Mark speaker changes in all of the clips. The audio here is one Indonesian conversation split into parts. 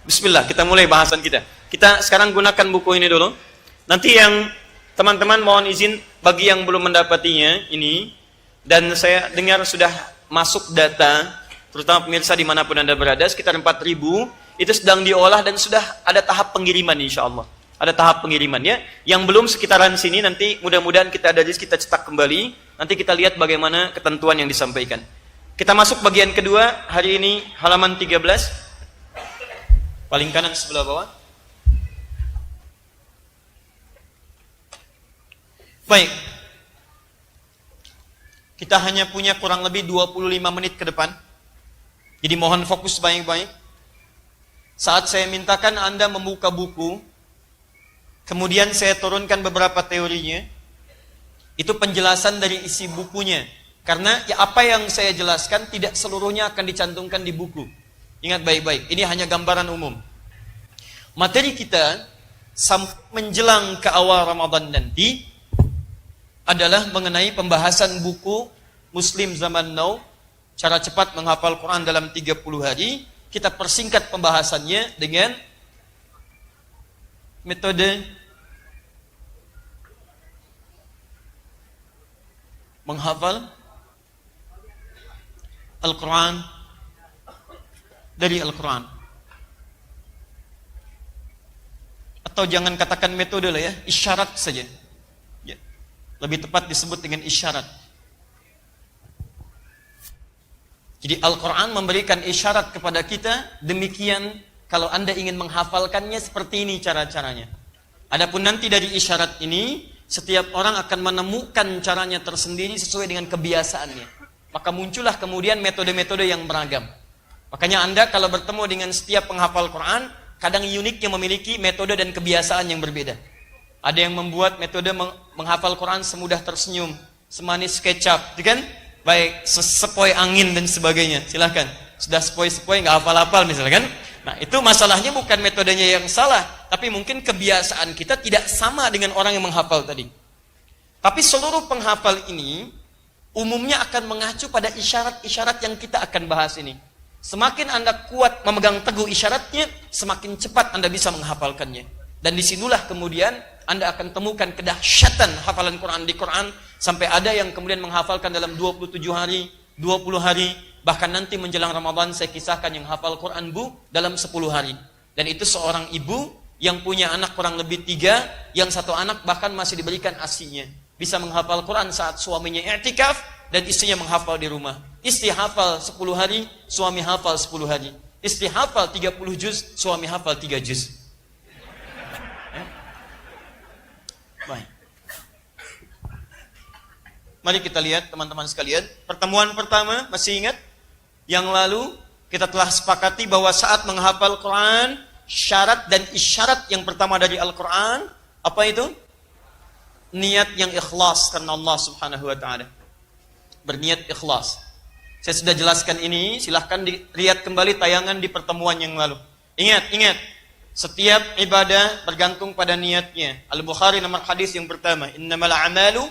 Speaker 1: Bismillah, kita mulai bahasan kita. Kita sekarang gunakan buku ini dulu. Nanti yang teman-teman mohon izin bagi yang belum mendapatinya ini, dan saya dengar sudah masuk data, terutama pemirsa dimanapun Anda berada, sekitar 4.000, itu sedang diolah dan sudah ada tahap pengiriman insya Allah. Ada tahap pengiriman ya. Yang belum sekitaran sini nanti mudah-mudahan kita ada kita cetak kembali. Nanti kita lihat bagaimana ketentuan yang disampaikan. Kita masuk bagian kedua hari ini halaman 13. Paling kanan sebelah bawah. Baik. Kita hanya punya kurang lebih 25 menit ke depan. Jadi mohon fokus baik-baik. Saat saya mintakan Anda membuka buku, kemudian saya turunkan beberapa teorinya. Itu penjelasan dari isi bukunya. Karena ya apa yang saya jelaskan tidak seluruhnya akan dicantumkan di buku. Ingat baik-baik, ini hanya gambaran umum. Materi kita sampai menjelang ke awal Ramadan nanti adalah mengenai pembahasan buku Muslim Zaman Now, cara cepat menghafal Quran dalam 30 hari. Kita persingkat pembahasannya dengan metode menghafal Al-Quran dari Al-Quran. Atau jangan katakan metode lah ya, isyarat saja. Ya. Lebih tepat disebut dengan isyarat. Jadi Al-Quran memberikan isyarat kepada kita, demikian kalau Anda ingin menghafalkannya seperti ini cara-caranya. Adapun nanti dari isyarat ini, setiap orang akan menemukan caranya tersendiri sesuai dengan kebiasaannya. Maka muncullah kemudian metode-metode yang beragam. Makanya Anda kalau bertemu dengan setiap penghafal Quran, kadang uniknya memiliki metode dan kebiasaan yang berbeda. Ada yang membuat metode menghafal Quran semudah tersenyum, semanis kecap, kan? Baik, sepoi angin dan sebagainya. Silahkan. Sudah sepoi-sepoi nggak hafal-hafal misalkan. Nah, itu masalahnya bukan metodenya yang salah, tapi mungkin kebiasaan kita tidak sama dengan orang yang menghafal tadi. Tapi seluruh penghafal ini umumnya akan mengacu pada isyarat-isyarat yang kita akan bahas ini. Semakin Anda kuat memegang teguh isyaratnya, semakin cepat Anda bisa menghafalkannya. Dan disinilah kemudian Anda akan temukan kedahsyatan hafalan Quran di Quran, sampai ada yang kemudian menghafalkan dalam 27 hari, 20 hari, bahkan nanti menjelang Ramadan saya kisahkan yang hafal Quran dalam 10 hari. Dan itu seorang ibu yang punya anak kurang lebih 3, yang satu anak bahkan masih diberikan ASI-nya. Bisa menghafal Quran saat suaminya i'tikaf dan istrinya menghafal di rumah. Istri hafal 10 hari, suami hafal 10 hari. Istri hafal 30 juz, suami hafal 3 juz. Baik. Mari kita lihat teman-teman sekalian. Pertemuan pertama, masih ingat? Yang lalu kita telah sepakati bahwa saat menghafal Quran, syarat dan isyarat yang pertama dari Al-Quran, apa itu? Niat yang ikhlas karena Allah Subhanahu wa ta'ala. Berniat ikhlas. Saya sudah jelaskan ini, silahkan dilihat kembali tayangan di pertemuan yang lalu. Ingat. Setiap ibadah bergantung pada niatnya. Al-Bukhari nomor hadis yang pertama, innamal a'malu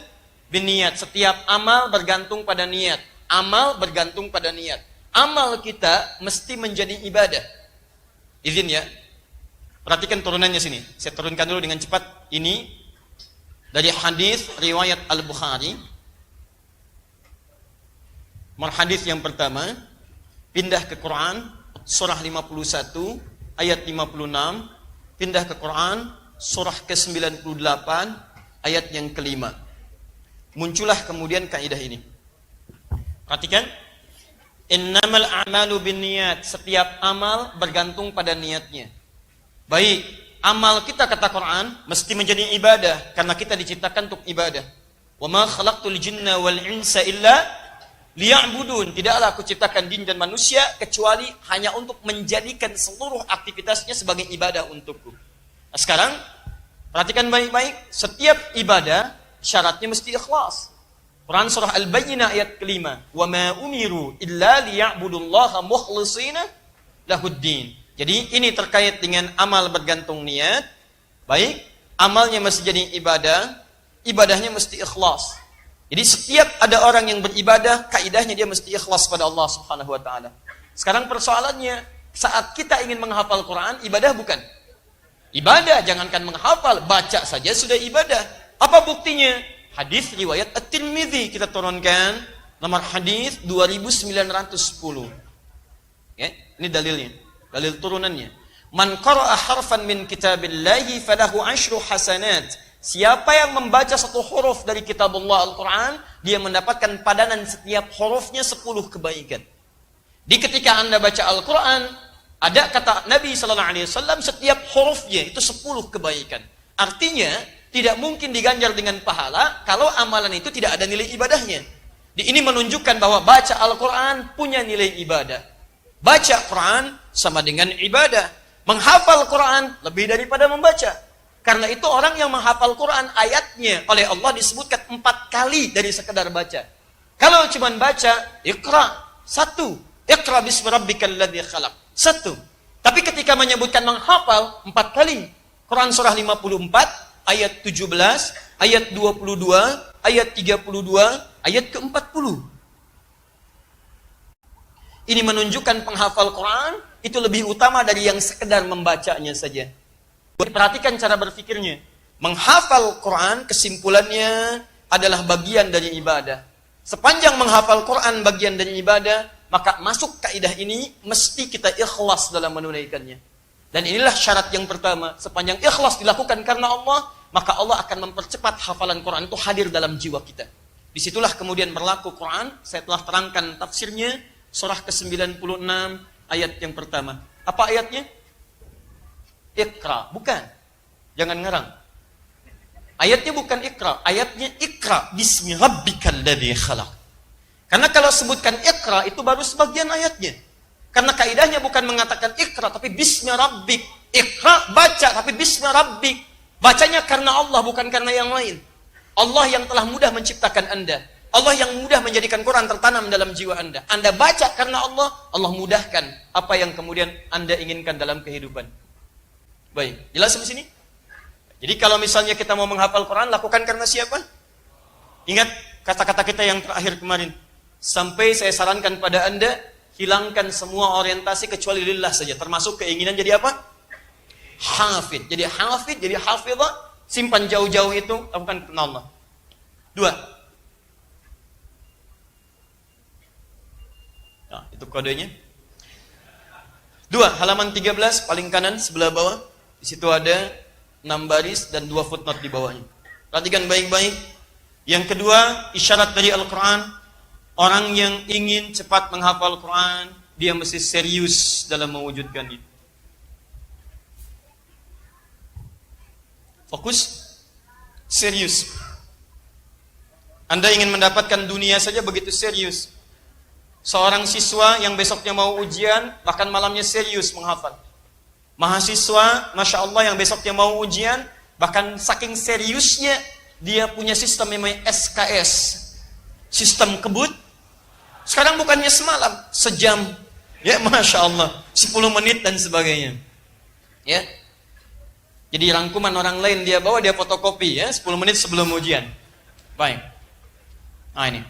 Speaker 1: binniyat. Setiap amal bergantung pada niat. Amal bergantung pada niat. Amal kita mesti menjadi ibadah. Izin ya. Perhatikan turunannya sini. Saya turunkan dulu dengan cepat. Ini dari hadis riwayat Al-Bukhari. Hadis yang pertama, pindah ke Quran surah 51 ayat 56, pindah ke Quran surah ke-98 ayat yang kelima. Muncullah kemudian kaidah ini. Perhatikan, innamal a'malu binniyat. Setiap amal bergantung pada niatnya. Baik, amal kita kata Quran mesti menjadi ibadah karena kita diciptakan untuk ibadah. Wa ma khalaqtul jinna wal insa illa liya'budun. Tidaklah aku ciptakan jin dan manusia kecuali hanya untuk menjadikan seluruh aktivitasnya sebagai ibadah untukku. Nah, sekarang perhatikan baik-baik, setiap ibadah syaratnya mesti ikhlas. Quran surah Al-Bayyinah ayat kelima, wa ma umiru illa liya'budullaha mukhlishina lahuddin. Jadi ini terkait dengan amal bergantung niat. Baik, amalnya mesti jadi ibadah, ibadahnya mesti ikhlas. Jadi setiap ada orang yang beribadah, kaidahnya dia mesti ikhlas pada Allah Subhanahu wa ta'ala. Sekarang persoalannya, Saat kita ingin menghafal Quran, ibadah bukan? Ibadah, jangankan menghafal, baca saja sudah ibadah. Apa buktinya? Hadis riwayat At-Tirmidzi kita turunkan, nomor hadis 2910. Ya, ini dalilnya, dalil turunannya. Man qara'a harfan min kitabillahi falahu 10 hasanat. Siapa yang membaca satu huruf dari kitabullah Al-Quran, dia mendapatkan padanan setiap hurufnya 10 kebaikan. Di ketika Anda baca Al-Quran, ada kata Nabi SAW, setiap hurufnya itu 10 kebaikan. Artinya, tidak mungkin diganjar dengan pahala kalau amalan itu tidak ada nilai ibadahnya. Ini menunjukkan bahwa baca Al-Quran punya nilai ibadah. Baca Quran sama dengan ibadah. Menghafal Quran lebih daripada membaca. Karena itu orang yang menghafal Quran ayatnya oleh Allah disebutkan 4 kali dari sekedar baca. Kalau cuma baca, Iqra, 1. Iqra bismi rabbikal ladzi khalaq, 1. Tapi ketika menyebutkan menghafal 4 kali. Quran surah 54, ayat 17, ayat 22, ayat 32, ayat ke-40. Ini menunjukkan penghafal Quran itu lebih utama dari yang sekedar membacanya saja. Perhatikan cara berpikirnya. Menghafal Quran kesimpulannya adalah bagian dari ibadah. Sepanjang menghafal Quran bagian dari ibadah, maka masuk kaidah ini mesti kita ikhlas dalam menunaikannya. Dan inilah syarat yang pertama. Sepanjang ikhlas dilakukan karena Allah, maka Allah akan mempercepat hafalan Quran itu hadir dalam jiwa kita. Disitulah kemudian berlaku Quran. Saya telah terangkan tafsirnya. Surah ke-96 ayat yang pertama. Apa ayatnya? Iqra, bukan. Jangan ngarang. Ayatnya bukan Iqra, ayatnya Iqra bismi rabbikal ladzi khalaq. Karena kalau sebutkan Iqra itu baru sebagian ayatnya. Karena kaidahnya bukan mengatakan Iqra tapi bismi rabbik. Iqra baca tapi bismi rabbik. Bacanya karena Allah bukan karena yang lain. Allah yang telah mudah menciptakan Anda. Allah yang mudah menjadikan Quran tertanam dalam jiwa Anda. Anda baca karena Allah, Allah mudahkan apa yang kemudian Anda inginkan dalam kehidupan. Baik, jelas sampai sini? Jadi kalau misalnya kita mau menghafal Quran, lakukan karena siapa? Ingat kata-kata kita yang terakhir kemarin. Sampai saya sarankan pada Anda, hilangkan semua orientasi kecuali lillah saja. Termasuk keinginan jadi apa? Hafid. Jadi hafid, jadi hafidhah, simpan jauh-jauh itu, lakukan karena Allah. 2. Nah, itu kodenya. 2, halaman 13, paling kanan, sebelah bawah. Di situ ada 6 baris dan 2 footnote di bawahnya. Perhatikan baik-baik. Yang kedua, isyarat dari Al-Quran. Orang yang ingin cepat menghafal Quran, dia mesti serius dalam mewujudkannya. Fokus, serius. Anda ingin mendapatkan dunia saja begitu serius. Seorang siswa yang besoknya mau ujian, bahkan malamnya serius menghafal. Mahasiswa, Masya Allah, yang besoknya mau ujian, bahkan saking seriusnya, dia punya sistem yang namanya SKS. Sistem kebut. Sekarang bukannya semalam, sejam. Ya, Masya Allah. 10 menit dan sebagainya. Ya. Jadi rangkuman orang lain dia bawa, dia fotokopi ya, 10 menit sebelum ujian. Baik. Nah ini.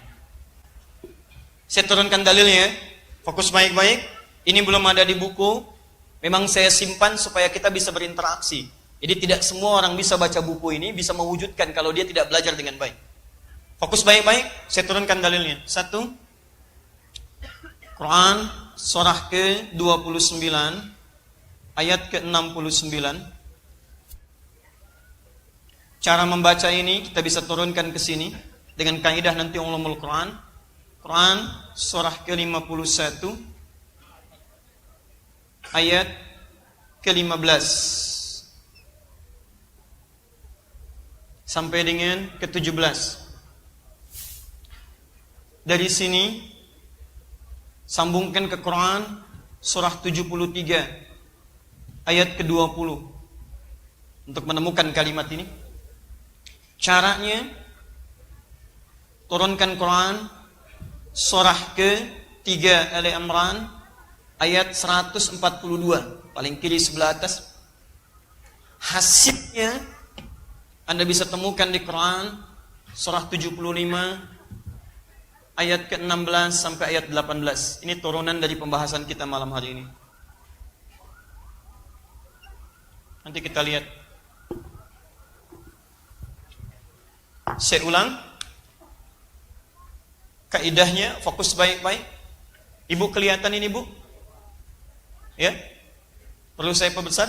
Speaker 1: Saya turunkan dalilnya, fokus baik-baik. Ini belum ada di buku. Memang saya simpan supaya kita bisa berinteraksi. Jadi tidak semua orang bisa baca buku ini, bisa mewujudkan kalau dia tidak belajar dengan baik. Fokus baik-baik, saya turunkan dalilnya. 1. Quran, surah ke-29, ayat ke-69. Cara membaca ini kita bisa turunkan ke sini dengan kaidah nanti ulumul Quran. Quran surah ke-51 ayat ke-15 sampai dengan ke-17. Dari sini sambungkan ke Quran surah 73 ayat ke-20 untuk menemukan kalimat ini. Caranya turunkan Quran surah ke-3 Ali Imran ayat 142, paling kiri sebelah atas. Hasilnya Anda bisa temukan di Quran surah 75 ayat ke-16 sampai ayat 18. Ini turunan dari pembahasan kita malam hari ini. Nanti kita lihat. Saya ulang. Kaidahnya fokus baik-baik. Ibu kelihatan ini, Bu? Ya? Perlu saya perbesar?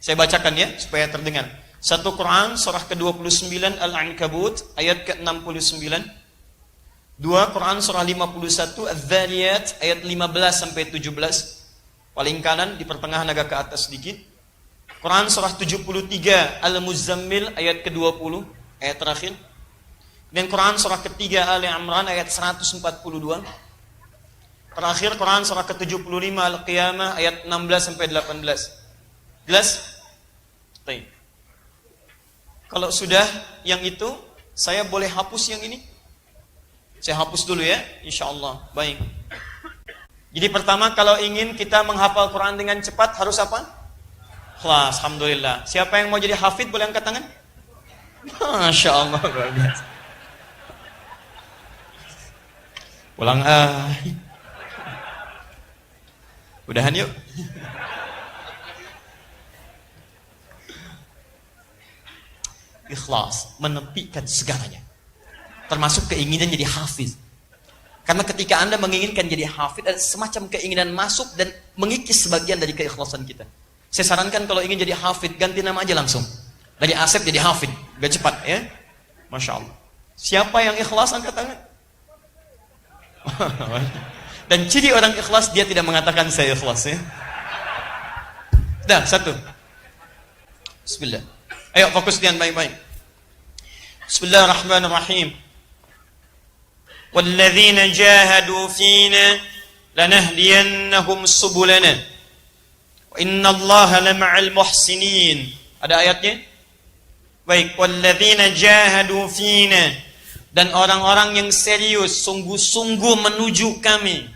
Speaker 1: Saya bacakan ya supaya terdengar. 1 Quran surah ke-29 Al-Ankabut ayat ke-69. 2 Quran surah 51 Adz-Dzariyat ayat 15 sampai 17. Paling kanan di pertengahan agak ke atas sedikit. Quran surah 73 Al-Muzammil ayat ke-20, ayat terakhir. Dan Quran surah ketiga Ali Imran ayat 142. Terakhir Quran surah ke-75 Al-Qiyamah ayat 16 sampai 18. Jelas? Baik. Kalau sudah yang itu, saya boleh hapus yang ini? Saya hapus dulu ya, insyaallah. Baik. Jadi pertama, kalau ingin kita menghafal Quran dengan cepat harus apa? Ikhlas, alhamdulillah. Siapa yang mau jadi hafid boleh angkat tangan? Masya Allah, luar biasa. Pulang udahan yuk. Ikhlas, menepikan segalanya. Termasuk keinginan jadi hafiz. Karena ketika Anda menginginkan jadi hafiz, ada semacam keinginan masuk dan mengikis sebagian dari keikhlasan kita. Saya sarankan kalau ingin jadi hafid, ganti nama aja langsung. Dari Asep jadi hafid, biar cepat ya. Masya Allah. Siapa yang ikhlas angkat tangan? Dan ciri orang ikhlas, dia tidak mengatakan saya ikhlas ya. Dah, satu. Bismillah. Ayo fokus dengan baik-baik. Bismillahirrahmanirrahim. Walladzina jahadu fina lanahdiyannahum subulana. Wa innallaha lama'al muhsinin. Ada ayatnya? Baik, walladzina jahadu fina, dan orang-orang yang serius sungguh-sungguh menuju kami.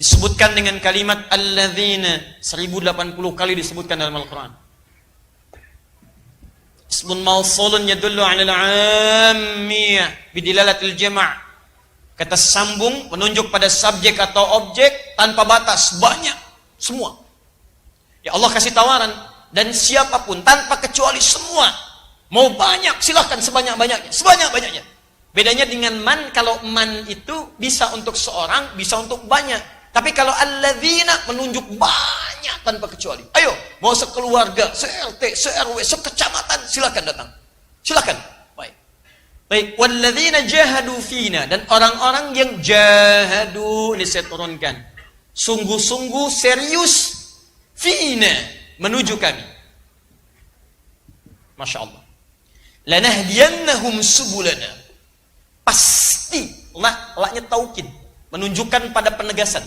Speaker 1: Disebutkan dengan kalimat alladzina 1080 kali disebutkan dalam Al-Qur'an. Ismun mausulun yadullu 'ala al-'ammiyah bidilalatil jama'. Kata sambung menunjuk pada subjek atau objek tanpa batas, banyak, semua. Ya Allah kasih tawaran, dan siapapun tanpa kecuali semua. Mau banyak silahkan sebanyak-banyaknya, sebanyak-banyaknya. Bedanya dengan man, kalau man itu bisa untuk seorang, bisa untuk banyak. Tapi kalau alladzina menunjuk banyak tanpa kecuali. Ayo, mau sekeluarga, se-RT, se-RW, sekecamatan, silakan datang. Silakan. Baik. Baik, walladzina jahadu fina, dan orang-orang yang jahadu, ini saya turunkan. Sungguh-sungguh serius fina, menuju kami. Masya Allah. Lanahdiyannahum subulana. Pasti, laknya taukid, menunjukkan pada penegasan.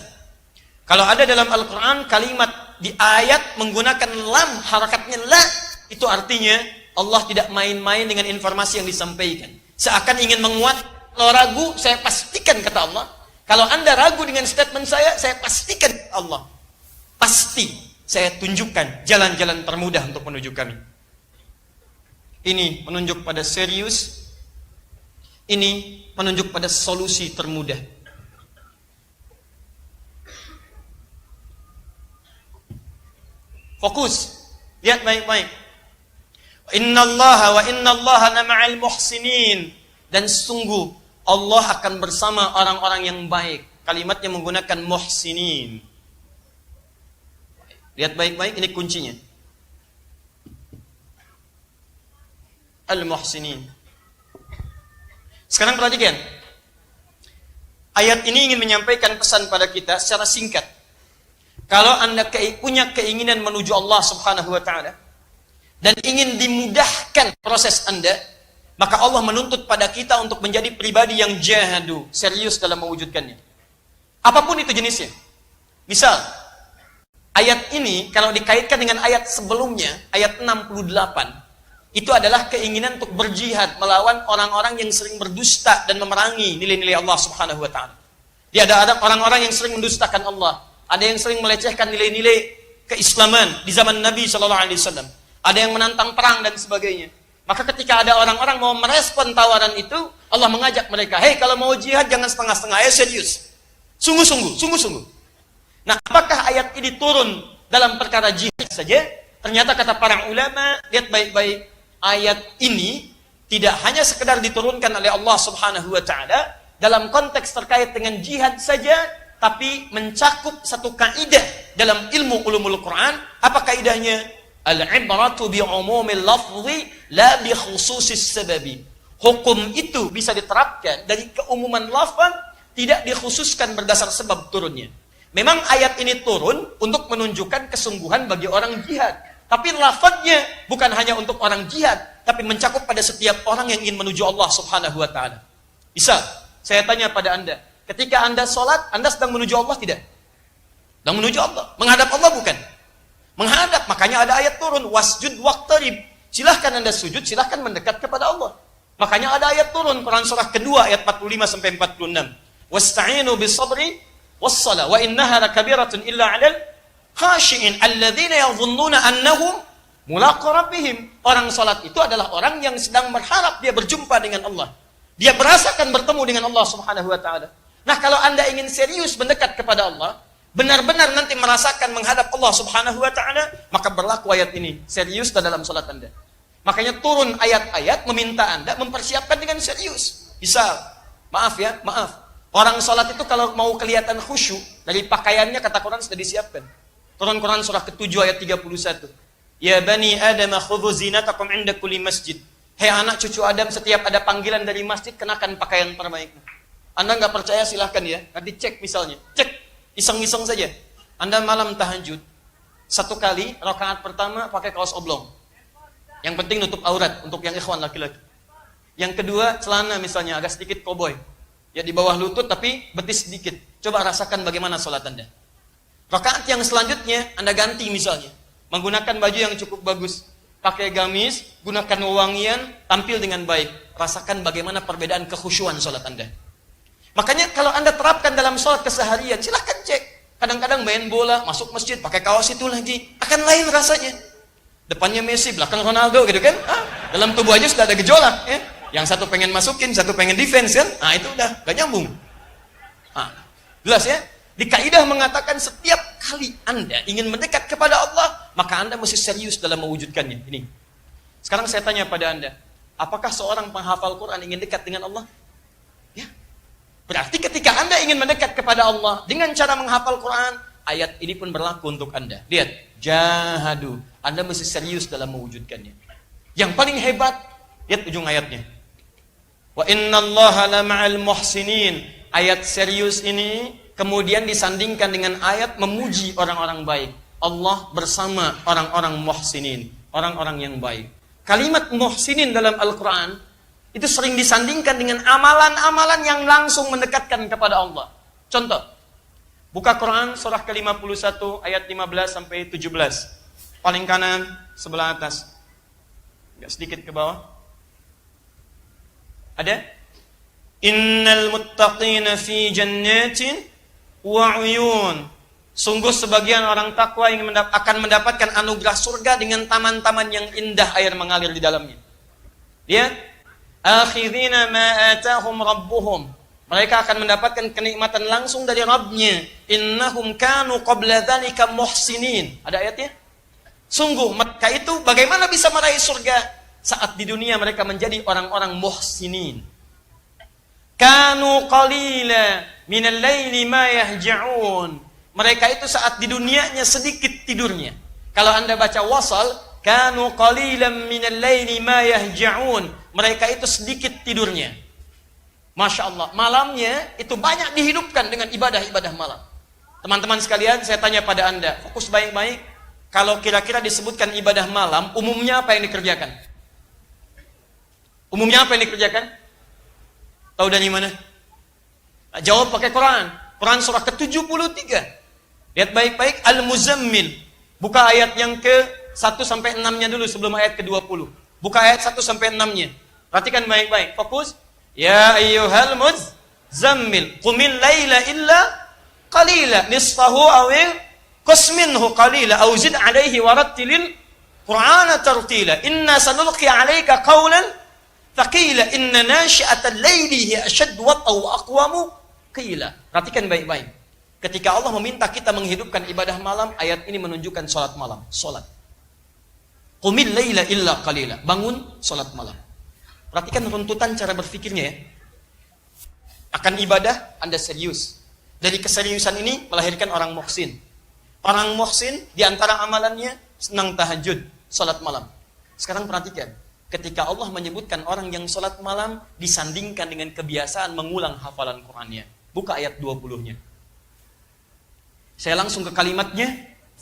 Speaker 1: Kalau ada dalam Al-Quran kalimat di ayat menggunakan lam, harakatnya la, itu artinya Allah tidak main-main dengan informasi yang disampaikan. Seakan ingin menguat, kalau ragu, saya pastikan kata Allah. Kalau Anda ragu dengan statement saya pastikan kata Allah. Pasti saya tunjukkan jalan-jalan termudah untuk menuju kami. Ini menunjuk pada serius. Ini menunjuk pada solusi termudah. Fokus. Lihat baik-baik. Innallaha wa innallaha ma'al muhsinin. Dan sungguh Allah akan bersama orang-orang yang baik. Kalimatnya menggunakan muhsinin. Lihat baik-baik, ini kuncinya. Al-muhsinin. Sekarang perhatikan. Ayat ini ingin menyampaikan pesan pada kita secara singkat. Kalau Anda punya keinginan menuju Allah Subhanahu wa taala dan ingin dimudahkan proses Anda, maka Allah menuntut pada kita untuk menjadi pribadi yang jahadu, serius dalam mewujudkannya. Apapun itu jenisnya. Misal, ayat ini kalau dikaitkan dengan ayat sebelumnya, ayat 68, itu adalah keinginan untuk berjihad melawan orang-orang yang sering berdusta dan memerangi nilai-nilai Allah Subhanahu wa taala. Dia ada orang-orang yang sering mendustakan Allah, ada yang sering melecehkan nilai-nilai keislaman di zaman Nabi sallallahu alaihi wasallam. Ada yang menantang perang dan sebagainya. Maka ketika ada orang-orang mau merespon tawaran itu, Allah mengajak mereka, "Hei, kalau mau jihad jangan setengah-setengah, ayo serius. Sungguh-sungguh, sungguh-sungguh." Nah, apakah ayat ini turun dalam perkara jihad saja Ternyata kata para ulama, lihat baik-baik, ayat ini tidak hanya sekedar diturunkan oleh Allah Subhanahu wa taala dalam konteks terkait dengan jihad saja, tapi mencakup satu kaidah dalam ilmu ulumul Quran. Apa kaidahnya? Al-ibratu bi umumil lafzi la bi khususis sababi. Hukum itu bisa diterapkan dari keumuman lafaz, tidak dikhususkan berdasar sebab turunnya. Memang ayat ini turun untuk menunjukkan kesungguhan bagi orang jihad. Tapi lafadznya bukan hanya untuk orang jihad, tapi mencakup pada setiap orang yang ingin menuju Allah Subhanahu wa taala. Bisa, saya tanya pada Anda, ketika Anda sholat, Anda sedang menuju Allah tidak? Sedang menuju Allah. Menghadap Allah bukan? Menghadap, makanya ada ayat turun, wasjud waqtarib. Silahkan Anda sujud, silahkan mendekat kepada Allah. Makanya ada ayat turun, Quran surah kedua ayat 45 sampai 46. Wasta'inu bis sabri was-shalah wa innaha lakabiratun illa 'alal khashi'in alladzina yadhunnuna annahum mulaqu rabbihim. Orang salat itu adalah orang yang sedang berharap dia berjumpa dengan Allah. Dia merasakan bertemu dengan Allah Subhanahu wa taala. Nah, kalau Anda ingin serius mendekat kepada Allah, benar-benar nanti merasakan menghadap Allah Subhanahu wa taala, maka berlaku ayat ini. Serius dalam salat Anda. Makanya turun ayat-ayat meminta Anda mempersiapkan dengan serius. Bisa, maaf ya, maaf. Orang salat itu kalau mau kelihatan khusyuk, dari pakaiannya kata Quran sudah disiapkan. Turun Quran surah ke-7 ayat 31. Ya bani Adam khudhu zinatakum 'inda kulli masjid. Hei anak cucu Adam, setiap ada panggilan dari masjid kenakan pakaian terbaik. Anda nggak percaya silahkan ya, nanti cek misalnya. Cek, iseng-iseng saja. Anda malam tahajud, satu kali rakaat pertama pakai kaos oblong. Yang penting nutup aurat untuk yang ikhwan laki-laki. Yang kedua celana misalnya agak sedikit koboi. Ya di bawah lutut tapi betis sedikit. Coba rasakan bagaimana sholat Anda. Rakaat yang selanjutnya Anda ganti misalnya. Menggunakan baju yang cukup bagus. Pakai gamis, gunakan wewangian, tampil dengan baik. Rasakan bagaimana perbedaan kekhusyuan sholat Anda. Makanya kalau Anda terapkan dalam sholat keseharian, silahkan cek. Kadang-kadang main bola, masuk masjid, pakai kaos itu lagi. Akan lain rasanya. Depannya Messi, belakang Ronaldo gitu kan. Dalam tubuh aja sudah ada gejolak. Ya? Yang satu pengen masukin, satu pengen defense kan. Nah itu udah gak nyambung. Jelas ya? Di kaidah mengatakan setiap kali Anda ingin mendekat kepada Allah, maka Anda mesti serius dalam mewujudkannya. Ini. Sekarang saya tanya pada Anda, apakah seorang penghafal Quran ingin dekat dengan Allah? Ya. Berarti ketika Anda ingin mendekat kepada Allah dengan cara menghafal Quran, ayat ini pun berlaku untuk Anda. Lihat, jahadu. Anda mesti serius dalam mewujudkannya. Yang paling hebat, lihat ujung ayatnya. Wa innallaha lama'al muhsinin. Ayat serius ini kemudian disandingkan dengan ayat memuji orang-orang baik. Allah bersama orang-orang muhsinin, orang-orang yang baik. Kalimat muhsinin dalam Al-Quran itu sering disandingkan dengan amalan-amalan yang langsung mendekatkan kepada Allah. Contoh, buka Quran surah ke-51 ayat 15 sampai 17. Paling kanan sebelah atas. Agak sedikit ke bawah. Ada? Innal muttaqina fi jannatin wa 'uyun. Sungguh sebagian orang takwa yang akan mendapatkan anugerah surga dengan taman-taman yang indah air mengalir di dalamnya. Lihat, akhidhina ma atahum rabbuhum. Mereka akan mendapatkan kenikmatan langsung dari Rabbnya. Innahum kanu qabla dzalika muhsinin. Ada ayatnya? Sungguh mereka itu bagaimana bisa meraih surga saat di dunia mereka menjadi orang-orang muhsinin. Kanu qalila minal laili ma yahja'un. Mereka itu saat di dunianya sedikit tidurnya. Kalau Anda baca wasal, kanu qalilan minal laili ma yahja'un. Mereka itu sedikit tidurnya. Masya Allah, malamnya itu banyak dihidupkan dengan ibadah-ibadah malam. Teman-teman sekalian, saya tanya pada Anda, fokus baik-baik. Kalau kira-kira disebutkan ibadah malam, umumnya apa yang dikerjakan? Umumnya apa yang dikerjakan? Tahu dari mana? Jawab pakai Quran. Quran surah ke-73. Lihat baik-baik, Al-Muzammil. Buka ayat yang ke-1-6-nya dulu sebelum ayat ke-20. Buka ayat 1-6-nya. Perhatikan baik-baik. Fokus. Ya ayyuhal muzammil. Qumil layla illa qalila. Nisfahu awil qus minhu qalila. Auzid alaihi warattilil Qur'ana tartila. Inna sanulqi alaika qawlan thaqila. Inna nashi'atal layli hiya ashaddu wat'an wa aqwamu qila. Perhatikan baik-baik. Ketika Allah meminta kita menghidupkan ibadah malam, ayat ini menunjukkan salat malam. Salat. Qumil laila illa qalila. Bangun salat malam. Perhatikan runtutan cara berpikirnya ya. Akan ibadah Anda serius. Dari keseriusan ini melahirkan orang muhsin. Orang muhsin di antara amalannya senang tahajud, salat malam. Sekarang perhatikan, ketika Allah menyebutkan orang yang salat malam disandingkan dengan kebiasaan mengulang hafalan Qur'annya. Buka ayat 20-nya. Saya langsung ke kalimatnya,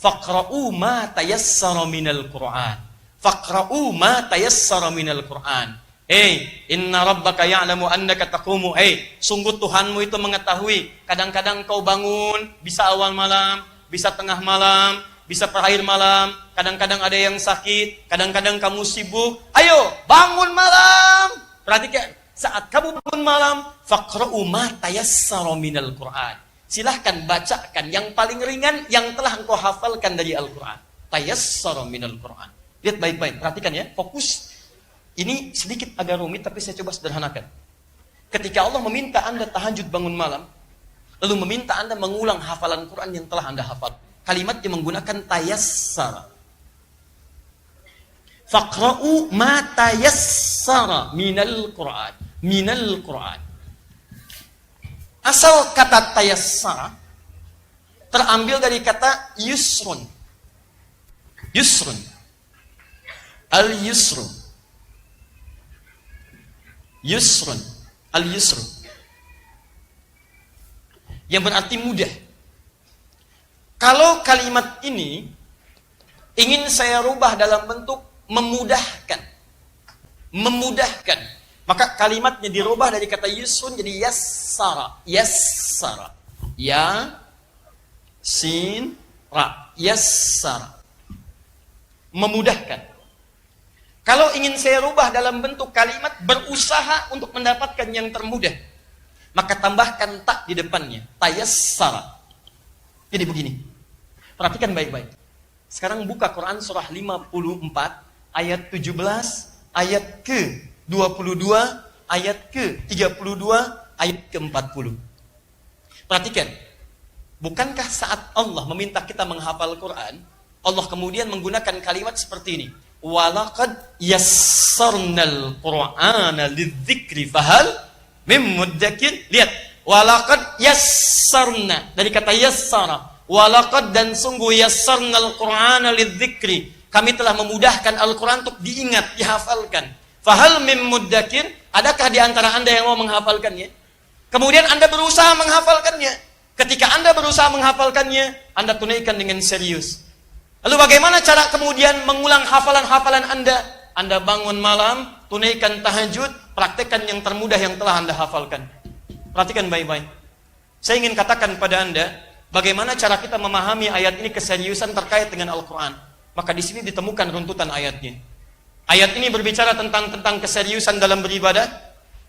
Speaker 1: faqra'u ma tayassara minal Qur'an. Faqra'u ma tayassara minal Qur'an. Inna rabbaka ya'lamu annaka taqumu. Sungguh Tuhanmu itu mengetahui. Kadang-kadang kau bangun, bisa awal malam, bisa tengah malam, bisa akhir malam. Kadang-kadang ada yang sakit, kadang-kadang kamu sibuk. Ayo, bangun malam. Perhatikan, saat kamu bangun malam, faqra'u ma tayassara minal Qur'an. Silahkan bacakan yang paling ringan yang telah engkau hafalkan dari Al-Quran. Tayassara minal Qur'an. Lihat baik-baik, perhatikan ya, fokus. Ini sedikit agak rumit, tapi saya coba sederhanakan. Ketika Allah meminta Anda tahajud bangun malam, lalu meminta Anda mengulang hafalan Quran yang telah Anda hafal. Kalimatnya menggunakan tayassara. Faqra'u ma tayassara minal Quran. Minal Quran. Asal kata tayassara terambil dari kata yusrun. Yusrun. Al-yusru. Yusrun. Al-yusru. Yang berarti mudah. Kalau kalimat ini ingin saya rubah dalam bentuk memudahkan. Memudahkan. Maka kalimatnya dirubah dari kata yusrun jadi yassara. Yassara. Ya, sin, ra. Yassara. Memudahkan. Kalau ingin saya rubah dalam bentuk kalimat berusaha untuk mendapatkan yang termudah, maka tambahkan tak di depannya. Tayassara. Jadi begini. Perhatikan baik-baik. Sekarang buka Quran surah 54 ayat 17, ayat ke-22, ayat ke-32, ayat ke-40. Perhatikan. Bukankah saat Allah meminta kita menghafal Quran, Allah kemudian menggunakan kalimat seperti ini. Walaqad yassarnal Qur'ana lidzikri fahal mim muddakir. Lihat, walaqad yassarna dari kata yassara. Walaqad dan sungguh yassarnal Qur'ana lidzikri. Kami telah memudahkan Al-Qur'an untuk diingat, dihafalkan. Fahal mim muddakir? Adakah di antara Anda yang mau menghafalkannya? Kemudian Anda berusaha menghafalkannya. Ketika Anda berusaha menghafalkannya, Anda tunaikan dengan serius. Lalu bagaimana cara kemudian mengulang hafalan-hafalan Anda? Anda bangun malam, tunaikan tahajud, praktekkan yang termudah yang telah Anda hafalkan. Perhatikan baik-baik. Saya ingin katakan pada Anda, bagaimana cara kita memahami ayat ini keseriusan terkait dengan Al-Quran. Maka di sini ditemukan runtutan ayatnya. Ayat ini berbicara tentang keseriusan dalam beribadah,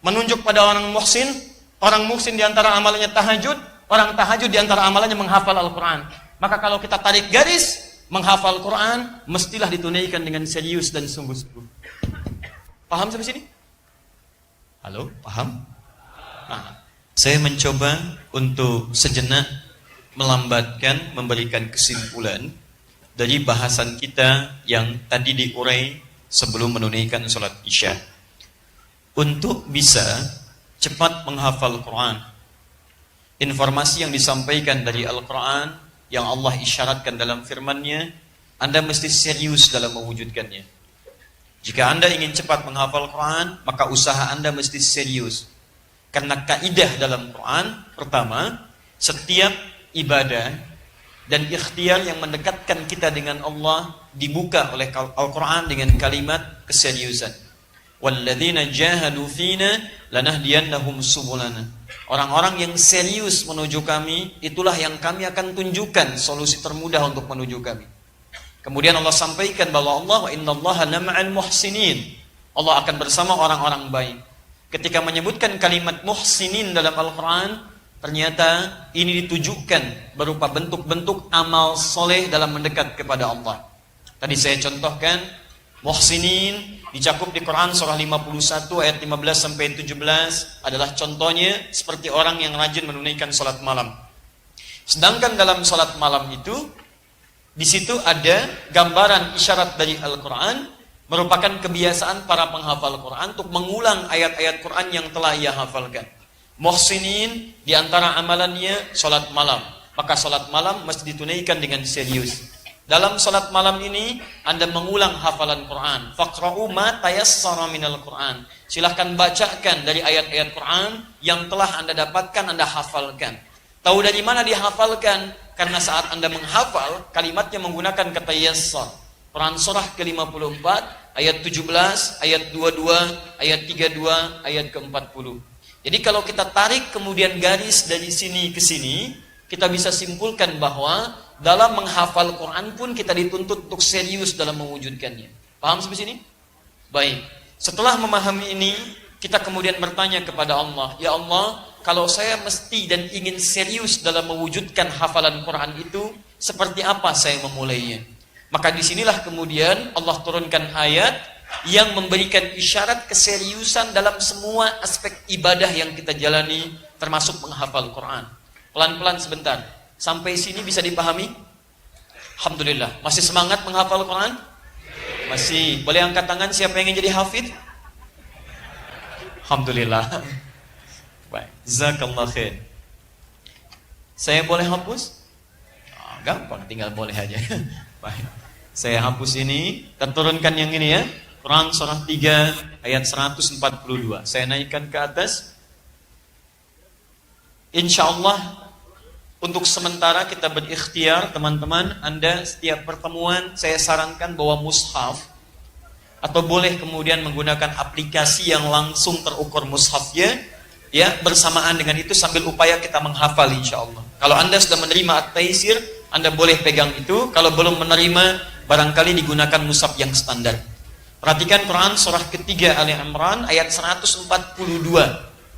Speaker 1: menunjuk pada orang muhsin di antara amalannya tahajud, orang tahajud di antara amalannya menghafal Al-Quran. Maka kalau kita tarik garis, menghafal Quran mestilah ditunaikan dengan serius dan sungguh-sungguh. Paham sampai sini? Halo, paham? Nah, saya mencoba untuk sejenak melambatkan, memberikan kesimpulan dari bahasan kita yang tadi diurai sebelum menunaikan sholat Isya. Untuk bisa cepat menghafal Quran, informasi yang disampaikan dari Al-Quran yang Allah isyaratkan dalam firman-Nya, Anda mesti serius dalam mewujudkannya. Jika Anda ingin cepat menghafal Quran, maka usaha Anda mesti serius. Karena kaidah dalam Quran, pertama, setiap ibadah dan ikhtiar yang mendekatkan kita dengan Allah dibuka oleh Al-Quran dengan kalimat keseriusan. Walladzina jahadu fina lanahdiyannahum subulana. Orang-orang yang serius menuju kami, itulah yang kami akan tunjukkan solusi termudah untuk menuju kami. Kemudian Allah sampaikan bahwa Allah wa innallaha lama'al muhsinin. Allah akan bersama orang-orang baik. Ketika menyebutkan kalimat muhsinin dalam Al-Quran, ternyata ini ditujukan berupa bentuk-bentuk amal soleh dalam mendekat kepada Allah. Tadi saya contohkan, muhsinin dicakup di Quran surah 51 ayat 15 sampai 17 adalah contohnya seperti orang yang rajin menunaikan salat malam. Sedangkan dalam salat malam itu Di situ ada gambaran isyarat dari Al-Quran, merupakan kebiasaan para penghafal Quran untuk mengulang ayat-ayat Quran yang telah ia hafalkan. Muhsinin, di antara amalannya salat malam. Maka salat malam mesti ditunaikan dengan serius. Dalam salat malam ini Anda mengulang hafalan Quran. Faqra'u ma tayassara minal Quran. Silahkan bacakan dari ayat-ayat Quran yang telah Anda dapatkan, Anda hafalkan. Tahu dari mana dihafalkan? Karena saat Anda menghafal, kalimatnya menggunakan kata yassar. Quran surah ke-54, ayat 17, ayat 22, ayat 32, ayat ke-40. Jadi kalau kita tarik kemudian garis dari sini ke sini, kita bisa simpulkan bahwa dalam menghafal Quran pun kita dituntut untuk serius dalam mewujudkannya. Paham sampai sini? Baik. Setelah memahami ini, kita kemudian bertanya kepada Allah, ya Allah, kalau saya mesti dan ingin serius dalam mewujudkan hafalan Quran itu, seperti apa saya memulainya? Maka disinilah kemudian Allah turunkan ayat yang memberikan isyarat keseriusan dalam semua aspek ibadah yang kita jalani, termasuk menghafal Quran. Pelan-pelan sebentar. Sampai sini bisa dipahami? Alhamdulillah. Masih semangat menghafal Quran? Masih. Boleh angkat tangan siapa yang ingin jadi hafidh? Alhamdulillah. Baik. Jazakallah khair. Saya boleh hapus? Gampang, tinggal boleh aja. Baik. Saya hapus ini, terturunkan yang ini ya. Quran surah 3 ayat 142. Saya naikkan ke atas. Insyaallah untuk sementara kita berikhtiar, teman-teman, Anda setiap pertemuan saya sarankan bawa mushaf, atau boleh kemudian menggunakan aplikasi yang langsung terukur mushafnya, ya, bersamaan dengan itu sambil upaya kita menghafal insyaallah. Kalau Anda sudah menerima at-taisir, Anda boleh pegang itu. Kalau belum menerima, barangkali digunakan mushaf yang standar. Perhatikan Quran surah ketiga Ali Imran ayat 142,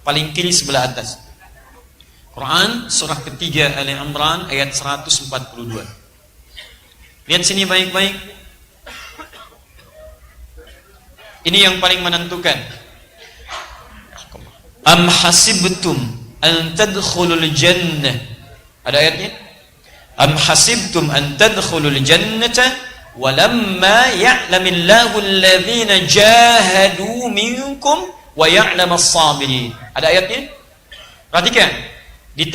Speaker 1: paling kiri sebelah atas. Quran surah ketiga Ali Imran ayat 142. Lihat sini baik-baik. Ini yang paling menentukan. Am hasibtum an tadkhulul jannah. Ada ayatnya? Am hasibtum an tadkhulul jannata walamma ya'lamillahu alladhina jahadu minkum wa ya'lamas sabirin. Ada ayatnya? Perhatikan. Di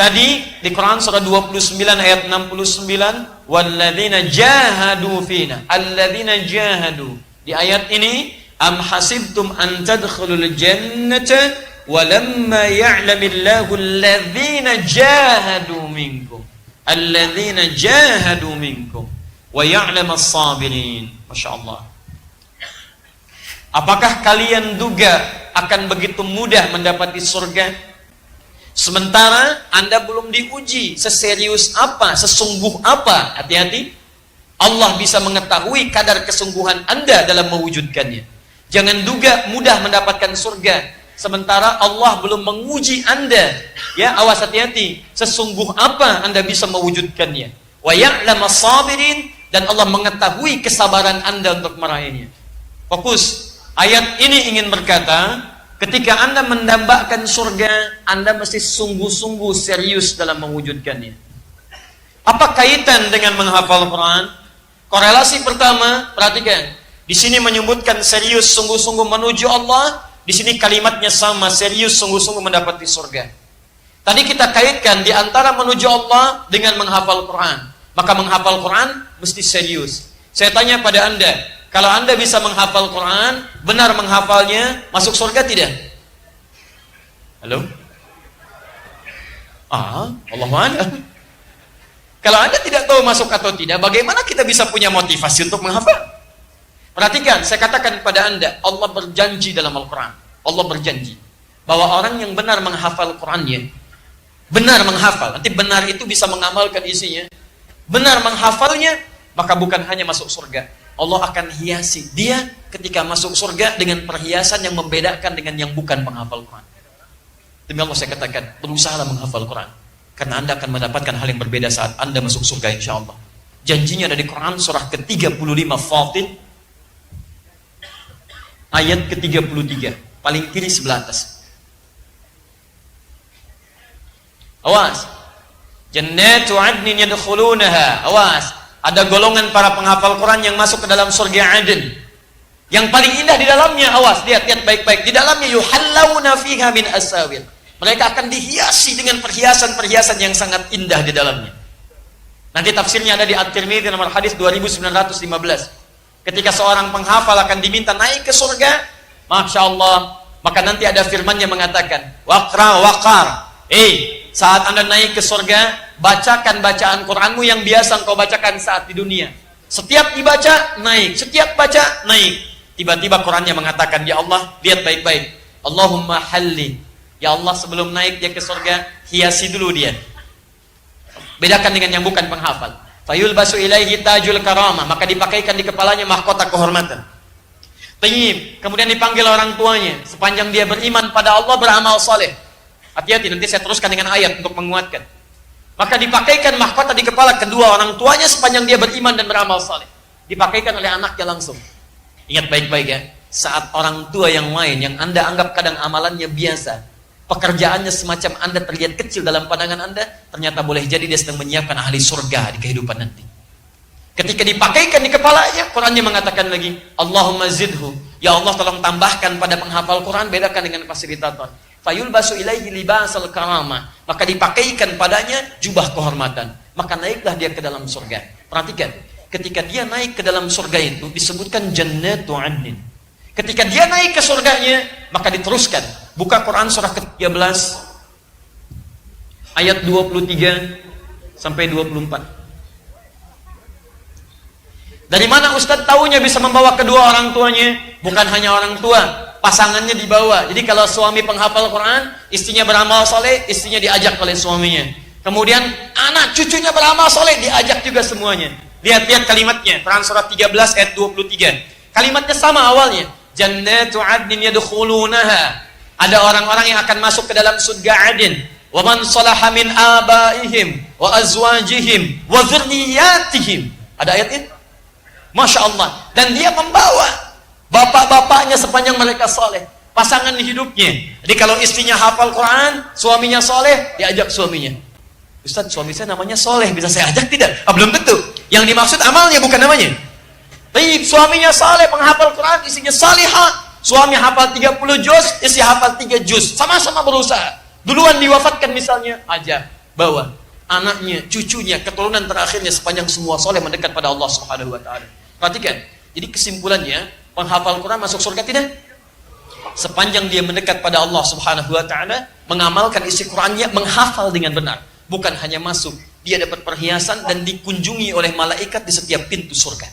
Speaker 1: di Quran surah 29 ayat 69, walladzina jahadu fina. Alladzina jahadu. Di ayat ini, am hasibtum an tadkhulul jannata walamma ya'lamillahu alladzina jahadu minkum. Alladzina jahadu minkum wa ya'lamas sabirin. Masyaallah. Apakah kalian duga akan begitu mudah mendapati surga? Sementara Anda belum diuji seserius apa, sesungguh apa. Hati-hati. Allah bisa mengetahui kadar kesungguhan Anda dalam mewujudkannya. Jangan duga mudah mendapatkan surga, sementara Allah belum menguji Anda. Ya, awas, hati-hati. Sesungguh apa Anda bisa mewujudkannya. Wa ya'lamas sabirin, dan Allah mengetahui kesabaran Anda untuk meraihnya. Fokus. Ayat ini ingin berkata, ketika Anda mendambakan surga, Anda mesti sungguh-sungguh serius dalam mewujudkannya. Apa kaitan dengan menghafal Quran? Korelasi pertama, perhatikan. Di sini menyebutkan serius, sungguh-sungguh menuju Allah. Di sini kalimatnya sama, serius, sungguh-sungguh mendapati surga. Tadi kita kaitkan di antara menuju Allah dengan menghafal Quran. Maka menghafal Quran mesti serius. Saya tanya pada Anda, kalau Anda bisa menghafal Quran, benar menghafalnya, masuk surga tidak? Halo? Allah. Kalau Anda tidak tahu masuk atau tidak, bagaimana kita bisa punya motivasi untuk menghafal? Perhatikan, saya katakan kepada Anda, Allah berjanji dalam Al-Quran. Allah berjanji bahwa orang yang benar menghafal Qurannya, benar menghafal, nanti benar itu bisa mengamalkan isinya, benar menghafalnya, maka bukan hanya masuk surga, Allah akan hiasi dia ketika masuk surga dengan perhiasan yang membedakan dengan yang bukan menghafal Quran. Demi Allah saya katakan, berusahalah menghafal Quran, karena Anda akan mendapatkan hal yang berbeda saat Anda masuk surga insyaAllah. Janjinya ada di Quran surah ke-35 Fatir ayat ke-33, paling kiri sebelah atas. Awas. Jannatu 'adnin yadkhulunaha. Awas. ada golongan para penghafal Quran yang masuk ke dalam surga Aden. Yang paling indah di dalamnya, awas, lihat baik-baik. Di dalamnya yuhallawna fiha min asawir. Mereka akan dihiasi dengan perhiasan-perhiasan yang sangat indah di dalamnya. Nanti tafsirnya ada di At-Tirmidzi nomor hadis 2915. Ketika seorang penghafal akan diminta naik ke surga, Masya Allah, maka nanti ada firman yang mengatakan, waqra waqar. Saat Anda naik ke surga, bacakan bacaan Quranmu yang biasa engkau bacakan saat di dunia. Setiap dibaca, naik. Setiap baca, naik. Tiba-tiba Qurannya mengatakan, ya Allah, lihat baik-baik. Allahumma halli. Ya Allah, sebelum naik dia ke surga, hiasi dulu dia. Bedakan dengan yang bukan penghafal. Fayulbasu ilaihi tajul karamah. Maka dipakaikan di kepalanya mahkota kehormatan. Tayyib. Kemudian dipanggil orang tuanya. Sepanjang dia beriman pada Allah, beramal soleh. Hati-hati, nanti saya teruskan dengan ayat untuk menguatkan. Maka dipakaikan mahkota di kepala kedua orang tuanya sepanjang dia beriman dan beramal soleh. Dipakaikan oleh anaknya langsung. Ingat baik-baik ya. Saat orang tua yang lain, yang Anda anggap kadang amalannya biasa, pekerjaannya semacam Anda terlihat kecil dalam pandangan Anda, ternyata boleh jadi dia sedang menyiapkan ahli surga di kehidupan nanti. Ketika dipakaikan di kepalanya, Qurannya mengatakan lagi, Allahumma zidhu. Ya Allah, tolong tambahkan pada penghafal Quran, bedakan dengan fasilitator. Fayulbasu ilaihi libasal karamah. Maka dipakaikan padanya jubah kehormatan. Maka naiklah dia ke dalam surga. Perhatikan, ketika dia naik ke dalam surga itu disebutkan jannatu adnin. Ketika dia naik ke surganya, maka diteruskan. Buka Quran surah ke-13 ayat 23 sampai 24. Dari mana Ustadz taunya bisa membawa kedua orang tuanya? Bukan hanya orang tua, pasangannya dibawa. Jadi kalau suami penghafal Quran, istrinya beramal soleh, istrinya diajak oleh suaminya. Kemudian anak cucunya beramal soleh, diajak juga semuanya. Lihat kalimatnya, Quran surah 13 ayat 23. Kalimatnya sama awalnya. Jannatu adnin yadkhulunaha. Ada orang-orang yang akan masuk ke dalam surga Adin. Wa man salaha min abaihim wa azwajihim wa dzurriyyatihim. Ada ayat ini? Masya Allah. Dan dia membawa bapak-bapaknya sepanjang mereka soleh. Pasangan hidupnya. Jadi kalau istrinya hafal Quran, suaminya soleh, diajak suaminya. Ustaz, suami saya namanya soleh, bisa saya ajak tidak? Belum tentu. Yang dimaksud amalnya, bukan namanya. Tapi suaminya saleh, penghafal Quran, istrinya salihah. Suami hafal 30 juz, istri hafal 3 juz. Sama-sama berusaha. Duluan diwafatkan misalnya, aja bawa anaknya, cucunya, keturunan terakhirnya sepanjang semua soleh mendekat pada Allah Subhanahu wa taala. Perhatikan. Jadi kesimpulannya, penghafal Quran masuk surga tidak? Sepanjang dia mendekat pada Allah Subhanahu wa taala, mengamalkan isi Qurannya, menghafal dengan benar. Bukan hanya masuk, dia dapat perhiasan dan dikunjungi oleh malaikat di setiap pintu surga.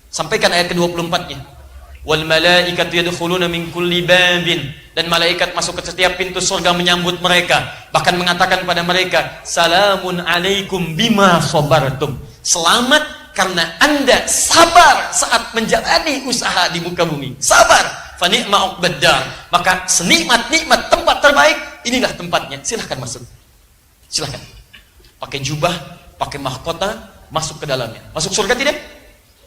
Speaker 1: Sampaikan ayat ke-24-nya. Wal malaikatu yadkhuluna min kulli babin. Dan malaikat masuk ke setiap pintu surga menyambut mereka. Bahkan mengatakan pada mereka, salamun alaikum bima sabartum. Selamat karena Anda sabar saat menjalani usaha di muka bumi. Sabar. Fa ni'ma uqbaddar. Maka senikmat-nikmat tempat terbaik, inilah tempatnya. Silahkan masuk. Silahkan. Pakai jubah, pakai mahkota, masuk ke dalamnya. Masuk surga tidak?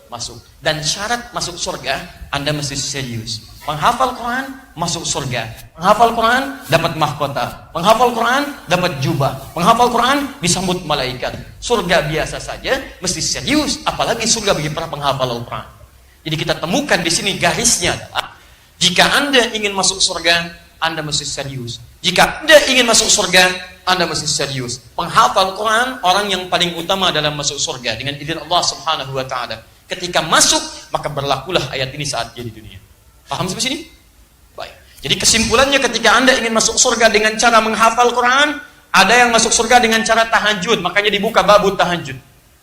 Speaker 1: Masuk. Dan syarat masuk surga, Anda mesti serius. Penghafal Quran, masuk surga. Penghafal Quran, dapat mahkota. Penghafal Quran, dapat jubah. Penghafal Quran, disambut malaikat. Surga biasa saja, mesti serius. Apalagi surga bagi para penghafal Al-Quran. Jadi kita temukan di sini garisnya adalah, jika Anda ingin masuk surga, Anda mesti serius. Jika Anda ingin masuk surga, Anda mesti serius. Penghafal Quran, orang yang paling utama dalam masuk surga dengan izin Allah Subhanahu wa taala. Ketika masuk, maka berlakulah ayat ini saat dia di dunia. Paham sampai sini? Baik. Jadi kesimpulannya, ketika Anda ingin masuk surga dengan cara menghafal Quran, ada yang masuk surga dengan cara tahajud, makanya dibuka babu tahajud.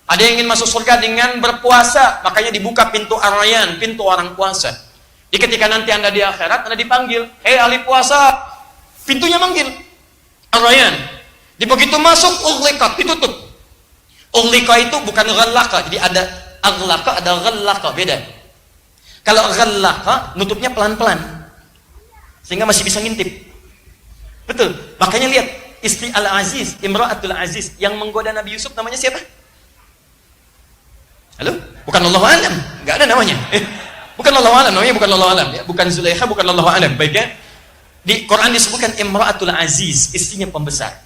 Speaker 1: Ada yang ingin masuk surga dengan berpuasa, makanya dibuka pintu ar-rayyan, pintu orang puasa. Jadi ketika nanti Anda di akhirat, Anda dipanggil, hei ahli puasa, pintunya manggil ar-rayyan. Di begitu masuk, ughliqat, ditutup. Ughliqa itu bukan ghallaka, jadi ada aghlaqa, ada ghallaka, beda. Kalau ghallaka, nutupnya pelan-pelan, sehingga masih bisa ngintip. Betul. Makanya lihat, istri Al-Aziz, Imra'atul Aziz, yang menggoda Nabi Yusuf namanya siapa? Halo? Bukan Allahu Alam, nggak ada namanya. Bukan Allahu Alam, namanya bukan Allahu Alam, ya. Bukan Zulaikha, bukan Allahu Alam. Baik ya? Di Quran disebutkan Imra'atul Aziz, istrinya pembesar.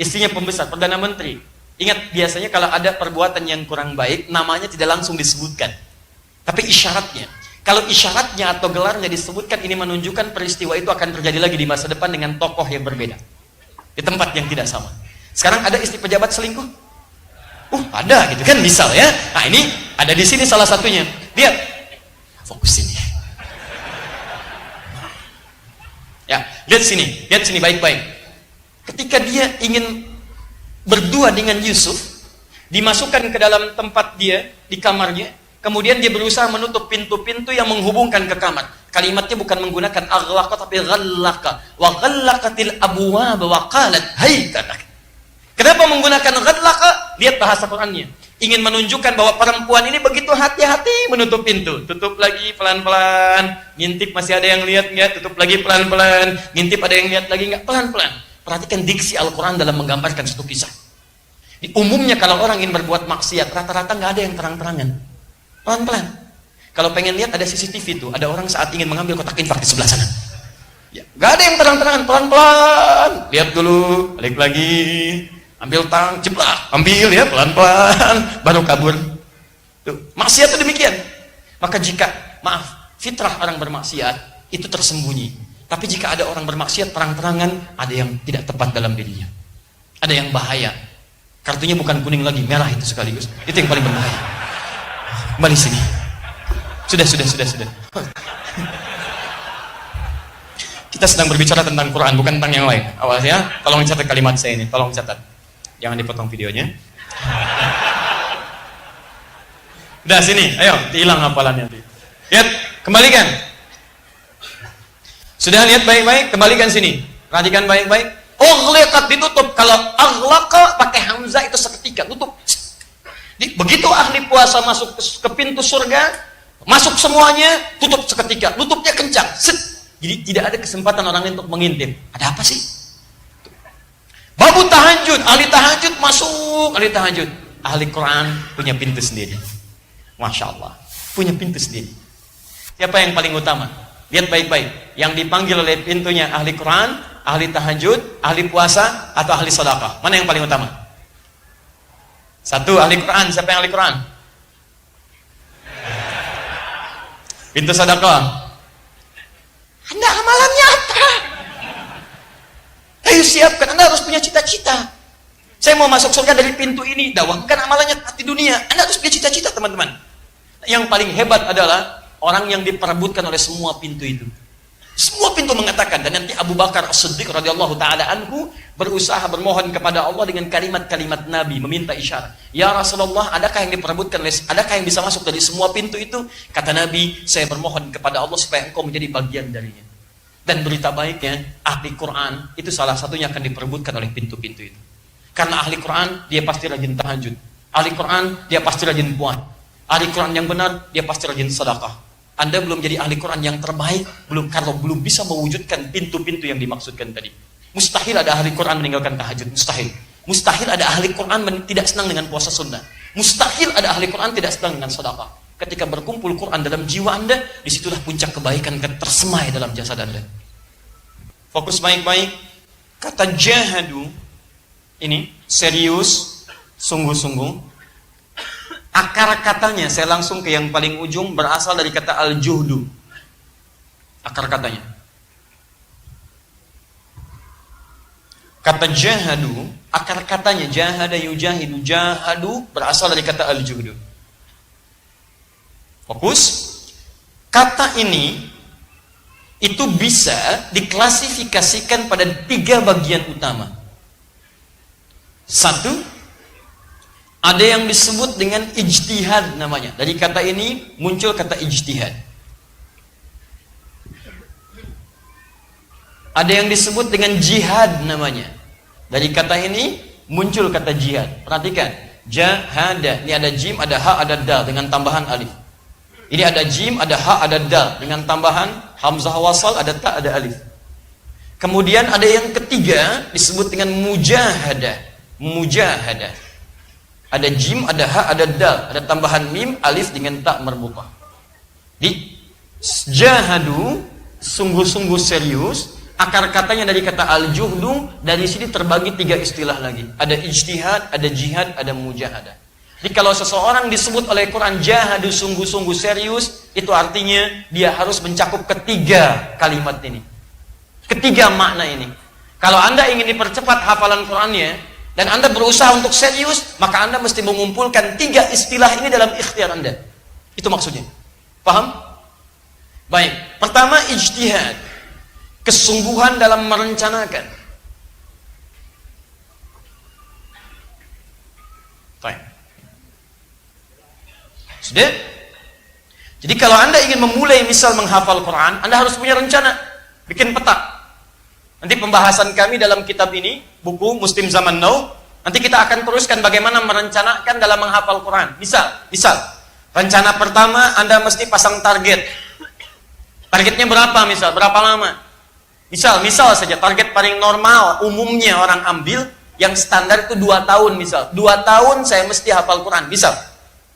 Speaker 1: Istrinya pembesar, Perdana Menteri. Ingat, biasanya kalau ada perbuatan yang kurang baik, namanya tidak langsung disebutkan. Tapi isyaratnya. Kalau isyaratnya atau gelarnya disebutkan, ini menunjukkan peristiwa itu akan terjadi lagi di masa depan dengan tokoh yang berbeda. Di tempat yang tidak sama. Sekarang ada istri pejabat selingkuh? Ada gitu kan, misal ya. Nah ini, ada di sini salah satunya. Lihat. Fokus sini. Ya, lihat sini baik-baik. Ketika dia ingin berdua dengan Yusuf, dimasukkan ke dalam tempat dia, di kamarnya, kemudian dia berusaha menutup pintu-pintu yang menghubungkan ke kamar. Kalimatnya bukan menggunakan aghlaqa tapi ghallaqa. Wa ghallaqatil abwaab wa qalat haytanak. Kenapa menggunakan ghallaqa? Lihat bahasa Qur'annya. Ingin menunjukkan bahwa perempuan ini begitu hati-hati menutup pintu. Tutup lagi pelan-pelan. Ngintip masih ada yang lihat enggak? Tutup lagi pelan-pelan. Ngintip ada yang lihat lagi enggak? Pelan-pelan. Perhatikan diksi Al-Quran dalam menggambarkan satu kisah. Umumnya kalau orang ingin berbuat maksiat, rata-rata nggak ada yang terang-terangan. Pelan-pelan. Kalau pengen lihat ada CCTV itu, ada orang saat ingin mengambil kotak infak di sebelah sana. Ya, nggak ada yang terang-terangan, pelan-pelan. Lihat dulu, balik lagi. Ambil tang, jeblak. Ambil ya, pelan-pelan. Baru kabur. Tuh, maksiat itu demikian. Maka jika, maaf, fitrah orang bermaksiat, itu tersembunyi. Tapi jika ada orang bermaksiat terang-terangan, ada yang tidak tepat dalam dirinya. Ada yang bahaya. Kartunya bukan kuning lagi, merah itu sekaligus. Itu yang paling berbahaya. Kembali sini. Sudah. Kita sedang berbicara tentang Quran, bukan tentang yang lain. Awas ya, tolong catat kalimat saya ini. Tolong catat. Jangan dipotong videonya. Udah sini, ayo, hilang hafalannya. Lihat, kembalikan. Sudah lihat baik-baik, kembalikan sini. Perhatikan baik-baik. Ughliqat ditutup. Kalau aghlaqa pakai hamzah itu seketika, tutup. Begitu ahli puasa masuk ke pintu surga, masuk semuanya, tutup seketika. Tutupnya kencang. Set. Jadi tidak ada kesempatan orang lain untuk mengintip. Ada apa sih? Babu tahajud, ahli tahajud masuk, ahli tahajud. Ahli Quran punya pintu sendiri. Masya Allah, punya pintu sendiri. Siapa yang paling utama? Lihat baik-baik. Yang dipanggil oleh pintunya ahli Quran, ahli tahajud, ahli puasa, atau ahli sedekah. Mana yang paling utama? Satu, ahli Quran. Siapa yang ahli Quran? Pintu sedekah. Anda amalannya apa? Ayo siapkan. Anda harus punya cita-cita. Saya mau masuk surga dari pintu ini. Dawangkan amalannya di dunia. Anda harus punya cita-cita, teman-teman. Yang paling hebat adalah orang yang diperebutkan oleh semua pintu itu. Semua pintu mengatakan, dan nanti Abu Bakar As-Siddiq radhiyallahu taala anhu berusaha bermohon kepada Allah dengan kalimat-kalimat Nabi, meminta isyarat. Ya Rasulullah, adakah yang diperebutkan, adakah yang bisa masuk dari semua pintu itu? Kata Nabi, saya bermohon kepada Allah supaya engkau menjadi bagian darinya. Dan berita baiknya, ahli Quran itu salah satunya akan diperebutkan oleh pintu-pintu itu. Karena ahli Quran, dia pasti rajin tahajud. Ahli Quran, dia pasti rajin puasa. Ahli Quran yang benar, dia pasti rajin sedekah. Anda belum jadi ahli Quran yang terbaik, kalau belum bisa mewujudkan pintu-pintu yang dimaksudkan tadi. Mustahil ada ahli Quran meninggalkan tahajud, mustahil. Mustahil ada ahli Quran tidak senang dengan puasa sunnah. Mustahil ada ahli Quran tidak senang dengan sedekah. Ketika berkumpul Quran dalam jiwa Anda, disitulah puncak kebaikan tersemai dalam jasad Anda. Fokus baik-baik. Kata jahadu, ini serius, sungguh-sungguh. Akar katanya, saya langsung ke yang paling ujung, berasal dari kata al-juhdu. Akar katanya. Kata jahadu, akar katanya, jahada yujahidu, jahadu, berasal dari kata al-juhdu. Fokus. Kata ini, itu bisa diklasifikasikan pada 3 bagian utama. 1, ada yang disebut dengan ijtihad namanya. Dari kata ini muncul kata ijtihad. Ada yang disebut dengan jihad namanya. Dari kata ini muncul kata jihad. Perhatikan, jahada. Ini ada jim, ada ha, ada dal dengan tambahan alif. Ini ada jim, ada ha, ada dal dengan tambahan hamzah wasal, ada ta, ada alif. Kemudian ada yang ketiga disebut dengan mujahadah. Mujahadah. Ada jim, ada ha, ada dal, ada tambahan mim, alif dengan tak marbutah. Di jahadu, sungguh-sungguh serius. Akar katanya dari kata al-juhdu, dari sini terbagi 3 istilah lagi. Ada ijtihad, ada jihad, ada mujahadah. Jadi kalau seseorang disebut oleh Quran jahadu, sungguh-sungguh serius, itu artinya dia harus mencakup ketiga kalimat ini. Ketiga makna ini. Kalau Anda ingin dipercepat hafalan Qurannya, dan Anda berusaha untuk serius, maka Anda mesti mengumpulkan 3 istilah ini dalam ikhtiar Anda. Itu maksudnya. Paham? Baik. Pertama, ijtihad. Kesungguhan dalam merencanakan. Baik. Sudah? Jadi kalau Anda ingin memulai misal menghafal Quran, Anda harus punya rencana. Bikin peta. Nanti pembahasan kami dalam kitab ini, buku Muslim Zaman Now, nanti kita akan teruskan bagaimana merencanakan dalam menghafal Quran. Misal, rencana pertama Anda mesti pasang target. Targetnya berapa misal? Berapa lama? Misal saja, target paling normal, umumnya orang ambil, yang standar itu 2 tahun misal. 2 tahun saya mesti hafal Quran, misal.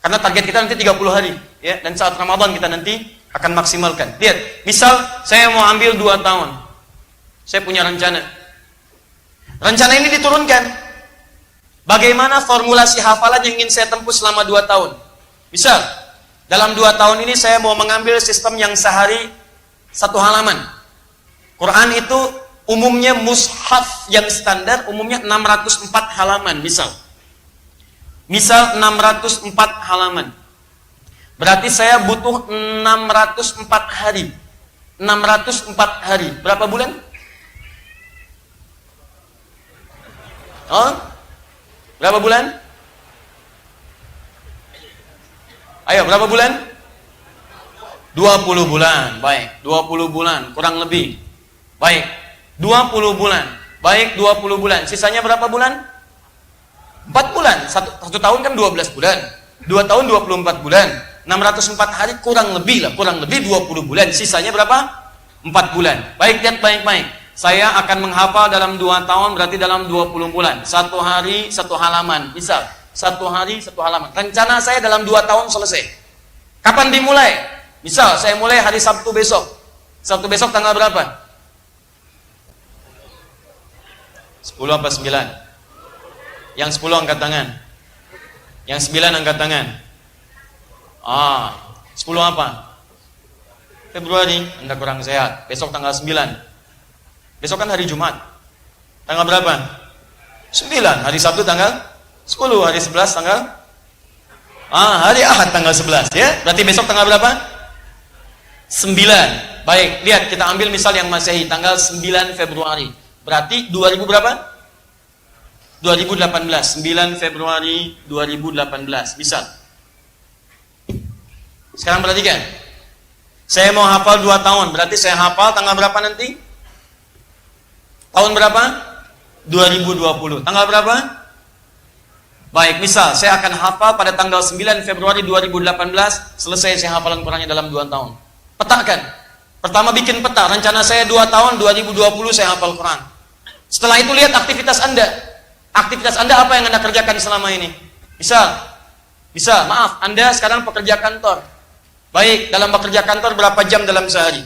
Speaker 1: Karena target kita nanti 30 hari. Ya, dan saat Ramadan kita nanti akan maksimalkan. Lihat, misal saya mau ambil 2 tahun. Saya punya rencana. Rencana ini diturunkan. Bagaimana formulasi hafalan yang ingin saya tempuh selama 2 tahun? Misal, dalam 2 tahun ini saya mau mengambil sistem yang sehari 1 halaman. Quran itu umumnya mushaf yang standar, umumnya 604 halaman, misal. Misal 604 halaman. Berarti saya butuh 604 hari. 604 hari. Berapa bulan? Oh? Berapa bulan? Ayo, berapa bulan? 20 bulan. Baik, 20 bulan, kurang lebih. Baik, 20 bulan. Baik, 20 bulan. Sisanya berapa bulan? 4 bulan. Satu tahun kan 12 bulan. 2 tahun 24 bulan. 604 hari kurang lebih 20 bulan. Sisanya berapa? 4 bulan. Baik, lihat baik-baik. Saya akan menghafal dalam 2 tahun, berarti dalam 20 bulan. 1 hari 1 halaman. Misal, 1 hari 1 halaman. Rencana saya dalam 2 tahun selesai. Kapan dimulai? Misal, saya mulai hari Sabtu besok. Sabtu besok tanggal berapa? 10 apa 9? Yang 10 angkat tangan. Yang 9 angkat tangan. 10 apa? Februari. Anda kurang sehat. Besok tanggal 9. Besok kan hari Jumat. Tanggal berapa? 9. Hari Sabtu tanggal 10. Hari 11 tanggal hari Ahad tanggal 11 ya. Berarti besok tanggal berapa? 9. Baik, lihat kita ambil misal yang Masehi tanggal 9 Februari. Berarti 2000 berapa? 2018, 9 Februari 2018, misal. Sekarang perhatikan. Saya mau hafal 2 tahun, berarti saya hafal tanggal berapa nanti? Tahun berapa? 2020. Tanggal berapa? Baik, misal saya akan hafal pada tanggal 9 Februari 2018, selesai saya hafalan Qurannya dalam 2 tahun. Petakan. Pertama bikin peta, rencana saya 2 tahun, 2020 saya hafal Quran. Setelah itu lihat aktivitas Anda. Aktivitas Anda apa yang Anda kerjakan selama ini? Misal, maaf, Anda sekarang pekerja kantor. Baik, dalam bekerja kantor berapa jam dalam sehari?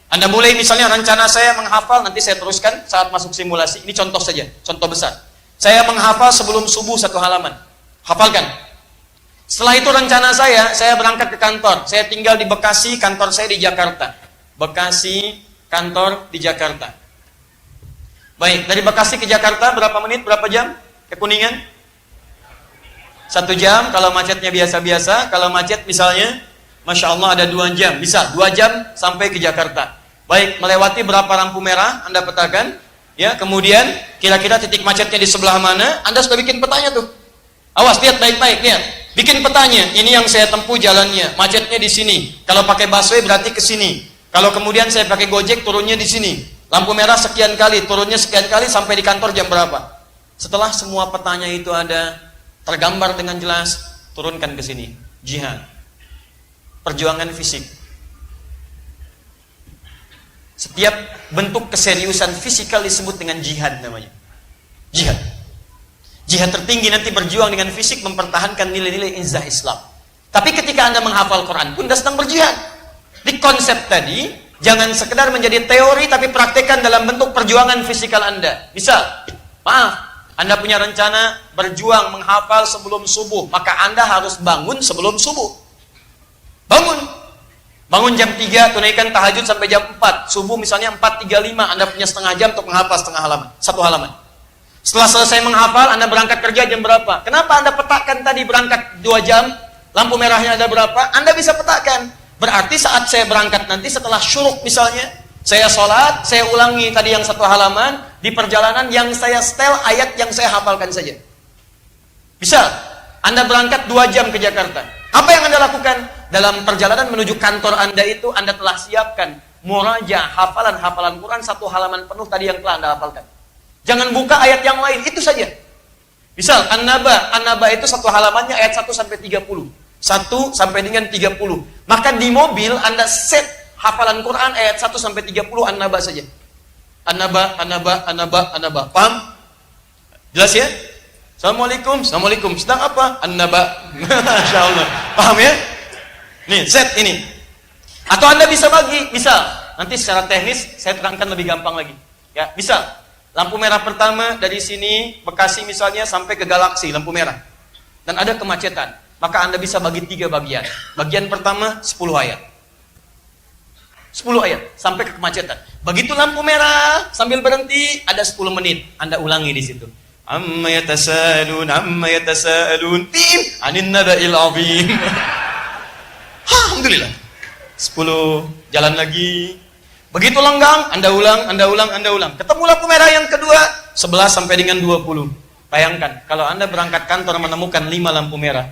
Speaker 1: Anda mulai misalnya rencana saya menghafal, nanti saya teruskan saat masuk simulasi. Ini contoh saja, contoh besar. Saya menghafal sebelum subuh 1 halaman. Hafalkan. Setelah itu rencana saya berangkat ke kantor. Saya tinggal di Bekasi, kantor saya di Jakarta. Bekasi, kantor di Jakarta. Baik, dari Bekasi ke Jakarta berapa menit, berapa jam? Ke Kuningan? 1 jam, kalau macetnya biasa-biasa. Kalau macet misalnya, Masya Allah ada 2 jam. Bisa, 2 jam sampai ke Jakarta. Baik, melewati berapa lampu merah, Anda petakan. Ya, kemudian kira-kira titik macetnya di sebelah mana, Anda sudah bikin petanya tuh. Awas, lihat baik-baik, lihat. Bikin petanya, ini yang saya tempuh jalannya. Macetnya di sini. Kalau pakai busway berarti ke sini. Kalau kemudian saya pakai Gojek, turunnya di sini. Lampu merah sekian kali, turunnya sekian kali, sampai di kantor jam berapa? Setelah semua petanya itu ada tergambar dengan jelas, turunkan ke sini. Jihad. Perjuangan fisik. Setiap bentuk keseriusan fisikal disebut dengan jihad namanya. Jihad. Jihad tertinggi nanti berjuang dengan fisik mempertahankan nilai-nilai izzah Islam. Tapi ketika Anda menghafal Quran pun Anda sedang berjihad. Di konsep tadi, Jangan sekedar menjadi teori, tapi praktekkan dalam bentuk perjuangan fisikal Anda. Misal, maaf, Anda punya rencana berjuang menghafal sebelum subuh, maka Anda harus bangun sebelum subuh. Bangun jam 3, tunaikan tahajud sampai jam 4. Subuh misalnya 4.35, Anda punya setengah jam untuk menghafal satu halaman. Setelah selesai menghafal, Anda berangkat kerja jam berapa? Kenapa Anda petakan tadi berangkat 2 jam, lampu merahnya ada berapa? Anda bisa petakan. Berarti saat saya berangkat nanti setelah syuruk misalnya, saya sholat, saya ulangi tadi yang 1 halaman, di perjalanan yang saya setel ayat yang saya hafalkan saja. Misal, Anda berangkat 2 jam ke Jakarta. Apa yang Anda lakukan? Dalam perjalanan menuju kantor Anda itu, Anda telah siapkan murajah, hafalan Quran 1 halaman penuh tadi yang telah Anda hafalkan. Jangan buka ayat yang lain, itu saja. Misal, An-Naba itu 1 halamannya ayat 1 sampai 30. 1 sampai dengan 30. Maka di mobil Anda set hafalan Quran ayat 1 sampai 30 An-Naba saja. An-Naba. Paham? Jelas ya? Assalamualaikum. Sedang apa? An-Naba. Masya Allah. Paham ya? Nih, set ini. Atau Anda bisa bagi. Misal, nanti secara teknis saya terangkan lebih gampang lagi. Ya, misal, lampu merah pertama dari sini, Bekasi misalnya, sampai ke Galaksi, lampu merah. Dan ada kemacetan. Maka Anda bisa bagi 3 bagian. Bagian pertama, 10 ayat. 10 ayat, sampai ke kemacetan. Begitu lampu merah, sambil berhenti, ada 10 menit. Anda ulangi di situ. Amma yatasaalun, tin, anin naba'il azim. Alhamdulillah. 10, jalan lagi. Begitu lenggang, Anda ulang. Ketemu lampu merah yang kedua, 11 sampai dengan 20. Bayangkan, kalau Anda berangkat kantor menemukan 5 lampu merah,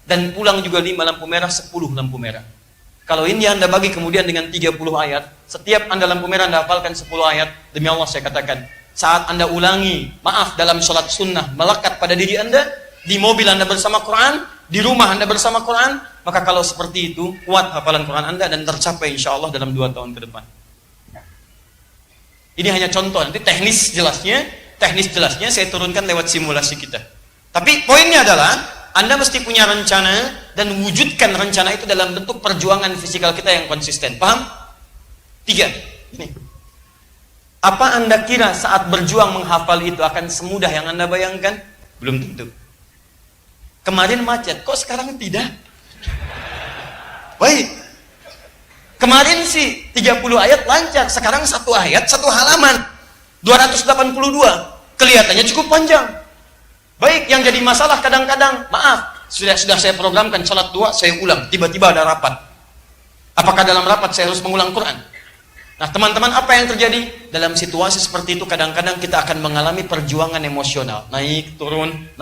Speaker 1: dan pulang juga 5 lampu merah, 10 lampu merah. Kalau ini Anda bagi kemudian dengan 30 ayat, setiap Anda lampu merah Anda hafalkan 10 ayat, demi Allah saya katakan, saat Anda ulangi, dalam sholat sunnah, melekat pada diri Anda, di mobil Anda bersama Quran, di rumah Anda bersama Quran, maka kalau seperti itu, kuat hafalan Quran Anda dan tercapai insya Allah dalam 2 tahun ke depan. Ini hanya contoh, nanti teknis jelasnya saya turunkan lewat simulasi kita. Tapi poinnya adalah, Anda mesti punya rencana dan wujudkan rencana itu dalam bentuk perjuangan fisikal kita yang konsisten. Paham? 3. Ini. Apa Anda kira saat berjuang menghafal itu akan semudah yang Anda bayangkan? Belum tentu. Kemarin macet, kok sekarang tidak? Baik. Kemarin sih 30 ayat lancar, sekarang 1 ayat, 1 halaman. 282. Kelihatannya cukup panjang. Baik, yang jadi masalah kadang-kadang, sudah saya programkan salat 2, saya ulang, tiba-tiba ada rapat. Apakah dalam rapat saya harus mengulang Quran? Nah, teman-teman, apa yang terjadi? Dalam situasi seperti itu kadang-kadang kita akan mengalami perjuangan emosional. Naik, turun.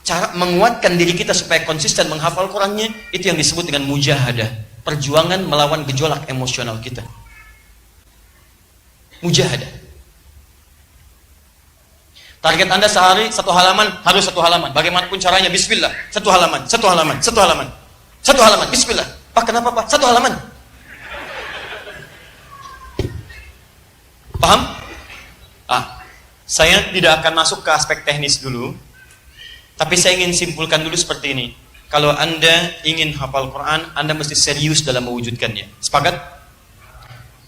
Speaker 1: Cara menguatkan diri kita supaya konsisten menghafal Qurannya, itu yang disebut dengan mujahadah. Perjuangan melawan gejolak emosional kita. Mujahadah. Target Anda sehari 1 halaman, harus 1 halaman. Bagaimanapun caranya, bismillah. 1 halaman. Bismillah. Pak, kenapa Pak? 1 halaman. Paham? Saya tidak akan masuk ke aspek teknis dulu. Tapi saya ingin simpulkan dulu seperti ini. Kalau Anda ingin hafal Quran, Anda mesti serius dalam mewujudkannya. Sepakat?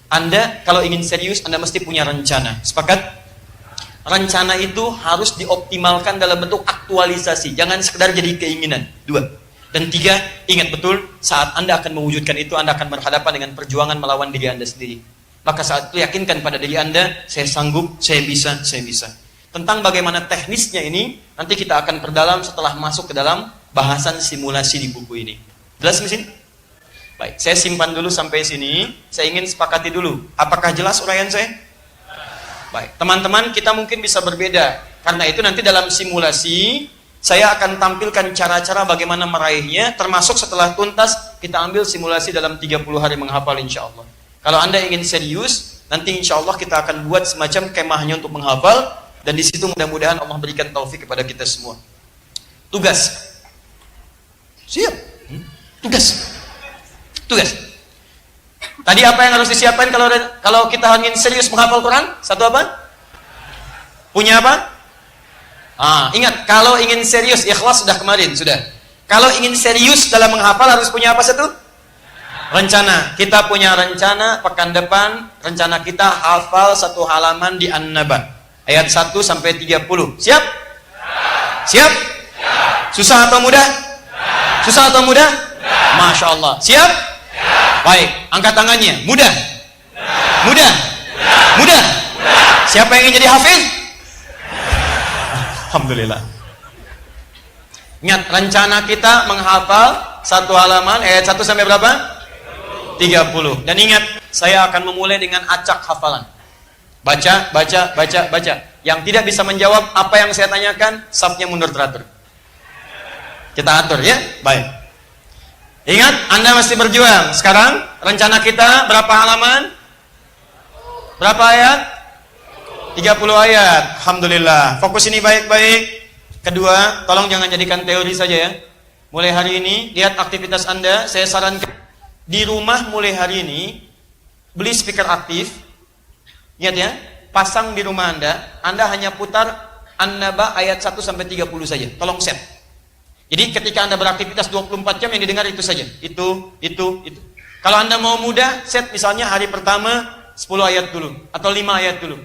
Speaker 1: Anda kalau ingin serius, Anda mesti punya rencana. Sepakat? Rencana itu harus dioptimalkan dalam bentuk aktualisasi. Jangan sekedar jadi keinginan. 2. Dan 3, ingat betul, saat Anda akan mewujudkan itu, Anda akan berhadapan dengan perjuangan melawan diri Anda sendiri. Maka saat itu yakinkan pada diri Anda, saya sanggup, saya bisa. Tentang bagaimana teknisnya ini, nanti kita akan perdalam setelah masuk ke dalam bahasan simulasi di buku ini. Jelas di sini? Baik, saya simpan dulu sampai sini. Saya ingin sepakati dulu. Apakah jelas uraian saya? Baik, teman-teman, kita mungkin bisa berbeda. Karena itu nanti dalam simulasi, saya akan tampilkan cara-cara bagaimana meraihnya, termasuk setelah tuntas, kita ambil simulasi dalam 30 hari menghafal insya Allah. Kalau Anda ingin serius, nanti insya Allah kita akan buat semacam kemahnya untuk menghafal, dan di situ mudah-mudahan Allah berikan taufik kepada kita semua. Tugas. Siap. Tugas. Tadi apa yang harus disiapkan kalau kita ingin serius menghafal Quran? 1 apa? Punya apa? Ingat, kalau ingin serius, ikhlas sudah kemarin, sudah. Kalau ingin serius dalam menghafal harus punya apa 1? Rencana, kita punya rencana pekan depan, rencana kita hafal satu halaman di An-Naba. Ayat 1 sampai 30. Siap? Siap? Susah atau mudah? Susah atau mudah? Masya Allah. Siap? Baik, angkat tangannya. Mudah? Mudah? Mudah? Siapa yang ingin jadi hafiz? Alhamdulillah. Ingat, rencana kita menghafal satu halaman, ayat 1 sampai berapa? 30. Dan ingat, saya akan memulai dengan acak hafalan. Baca, baca, baca, baca. Yang tidak bisa menjawab apa yang saya tanyakan, safnya mundur teratur. Kita atur ya. Baik. Ingat, Anda mesti berjuang. Sekarang, rencana kita berapa halaman? Berapa ayat? 30 ayat. Alhamdulillah. Fokus ini baik-baik. Kedua, tolong jangan jadikan teori saja ya. Mulai hari ini, lihat aktivitas Anda. Saya sarankan di rumah mulai hari ini, beli speaker aktif. Ingat ya, pasang di rumah Anda hanya putar An-Naba ayat 1 sampai 30 saja. Tolong set. Jadi ketika Anda beraktivitas 24 jam yang didengar itu saja. Itu. Kalau Anda mau mudah, set misalnya hari pertama 10 ayat dulu atau 5 ayat dulu.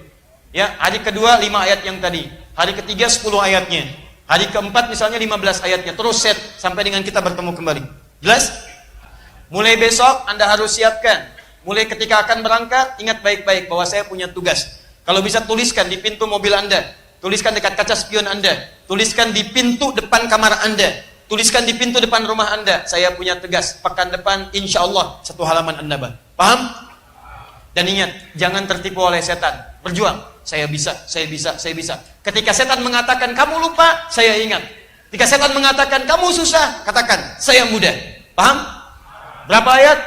Speaker 1: Ya, hari kedua 5 ayat yang tadi. Hari ketiga 10 ayatnya. Hari keempat misalnya 15 ayatnya. Terus set sampai dengan kita bertemu kembali. Jelas? Mulai besok Anda harus siapkan. Mulai ketika akan berangkat, ingat baik-baik bahwa saya punya tugas. Kalau bisa tuliskan di pintu mobil Anda, tuliskan dekat kaca spion Anda, tuliskan di pintu depan kamar Anda, tuliskan di pintu depan rumah Anda. Saya punya tugas pekan depan, insya Allah satu halaman An-Naba. Paham? Dan ingat, jangan tertipu oleh setan. Berjuang. Saya bisa, saya bisa, saya bisa. Ketika setan mengatakan kamu lupa, saya ingat. Ketika setan mengatakan kamu susah, katakan saya mudah. Paham? Berapa ayat?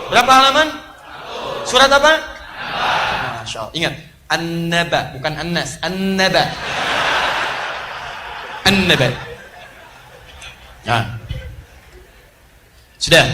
Speaker 1: Berapa halaman? Surat apa? Masya Allah. Ingat, An-Naba, bukan An-Nas. An-Naba. An-Naba. Nah. Sudah.